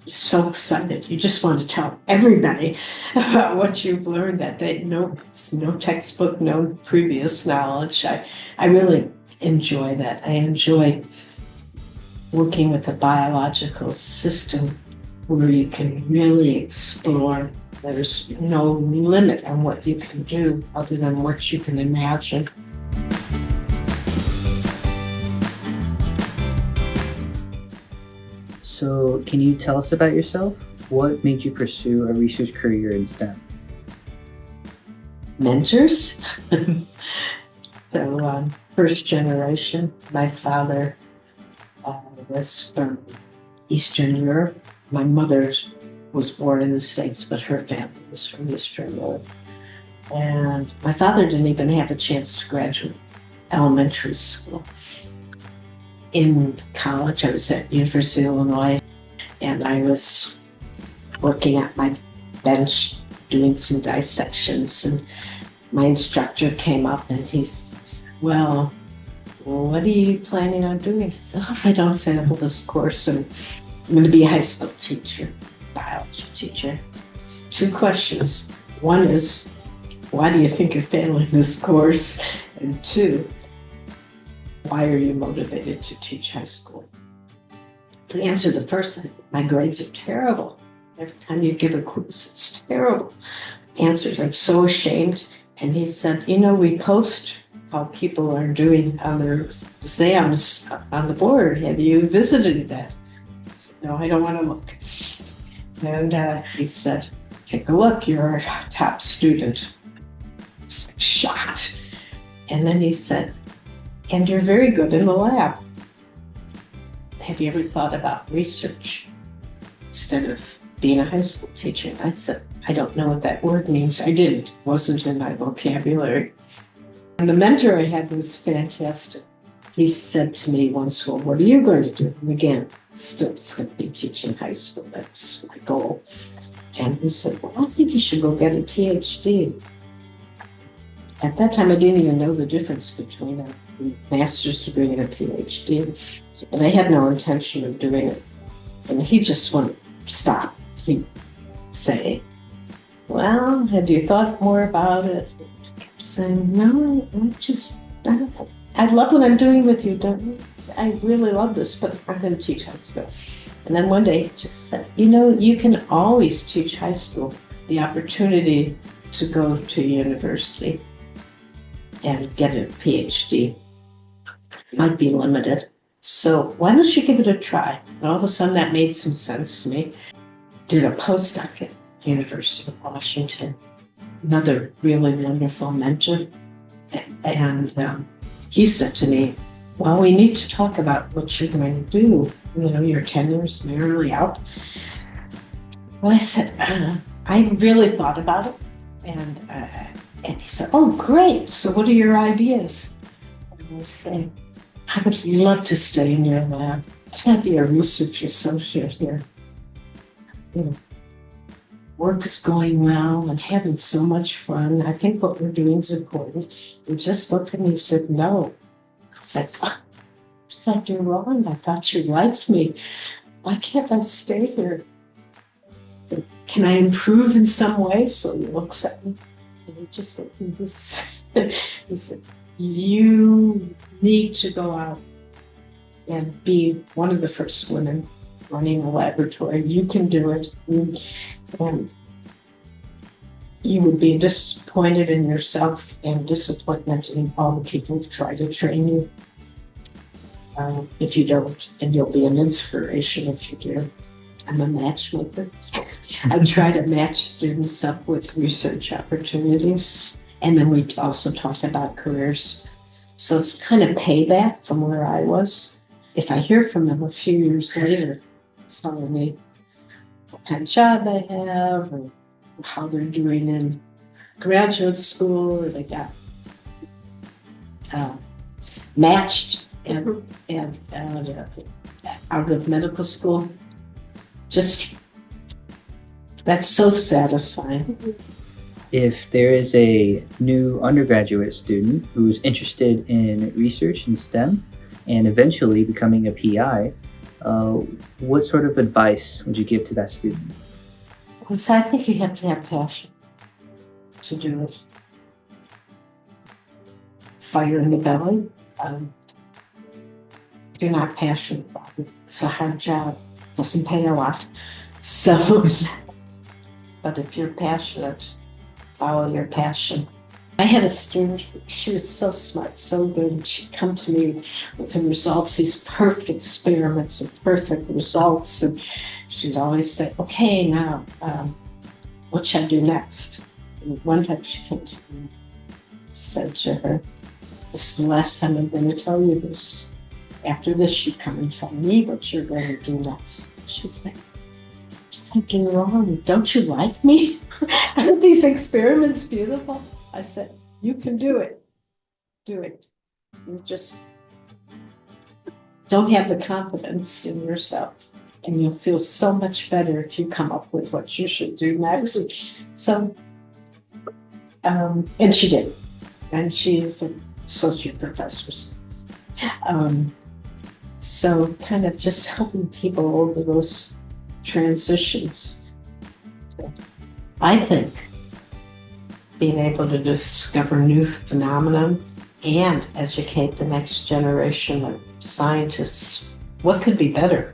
so excited. You just want to tell everybody about what you've learned that day. No textbook, no previous knowledge. I really enjoy that. I enjoy working with a biological system where you can really explore. There's no limit on what you can do other than what you can imagine. So, can you tell us about yourself? What made you pursue a research career in STEM? Mentors. So, first generation. My father was from Eastern Europe. My mother was born in the States, but her family was from Eastern Europe. And my father didn't even have a chance to graduate elementary school. In college, I was at University of Illinois, and I was working at my bench doing some dissections, and my instructor came up and he said, well, what are you planning on doing? I said, if I don't fail this course, I'm going to be a high school teacher, biology teacher. 2 questions. One is, why do you think you're failing this course? And 2, why are you motivated to teach high school? To answer the first, I said, my grades are terrible. Every time you give a quiz, it's terrible. Answers, I'm so ashamed. And he said, we post how people are doing on their exams on the board. Have you visited that? I said, no, I don't want to look. And he said, take a look, you're a top student. I was shocked. And then he said, and you're very good in the lab. Have you ever thought about research instead of being a high school teacher? I said, I don't know what that word means. I didn't. It wasn't in my vocabulary. And the mentor I had was fantastic. He said to me once, well, what are you going to do? And again, still it's going to be teaching high school. That's my goal. And he said, well, I think you should go get a PhD. At that time, I didn't even know the difference between a master's degree and a PhD. But I had no intention of doing it. And he just wouldn't stop. He'd say, well, have you thought more about it? I kept saying, no, I love what I'm doing with you, don't you? I really love this, but I'm going to teach high school. And then one day he just said, you can always teach high school. The opportunity to go to university and get a PhD might be limited. So why don't you give it a try? And all of a sudden that made some sense to me. Did a postdoc at University of Washington. Another really wonderful mentor. And he said to me, well, we need to talk about what you're going to do. Your tenure's nearly out. Well, I said, I really thought about it. And he said, oh, great. So what are your ideas? And I said, I would love to stay in your lab. Can I be a research associate here? Work is going well and having so much fun. I think what we're doing is important. He just looked at me and said, no. I said, what did I do wrong? I thought you liked me. Why can't I stay here? Can I improve in some way? So he looks at me and he just looked at me. He said, you need to go out and be one of the first women running a laboratory. You can do it. And you would be disappointed in yourself and disappointment in all the people who try to train you. If you don't, and you'll be an inspiration if you do. I'm a matchmaker. I try to match students up with research opportunities. And then we also talk about careers. So it's kind of payback from where I was. If I hear from them a few years later, telling me what kind of job they have, or how they're doing in graduate school, or they got matched and out of medical school. Just, that's so satisfying. If there is a new undergraduate student who's interested in research in STEM and eventually becoming a PI, uh, what sort of advice would you give to that student? Because I think you have to have passion to do it. Fire in the belly. If you're not passionate about it, it's a hard job. Doesn't pay a lot. So, but if you're passionate, follow your passion. I had a student, she was so smart, so good. She'd come to me with her results, these perfect experiments and perfect results. And she'd always say, okay, now, what should I do next? And one time she came to me and said to her, this is the last time I'm going to tell you this. After this, you come and tell me what you're going to do next. She said, what did I do wrong? Don't you like me? Aren't these experiments beautiful? I said, you can do it. Do it. You just don't have the confidence in yourself. And you'll feel so much better if you come up with what you should do next. So, and she did. And she's an associate professor. So kind of just helping people over those transitions. I think being able to discover new phenomena and educate the next generation of scientists, what could be better?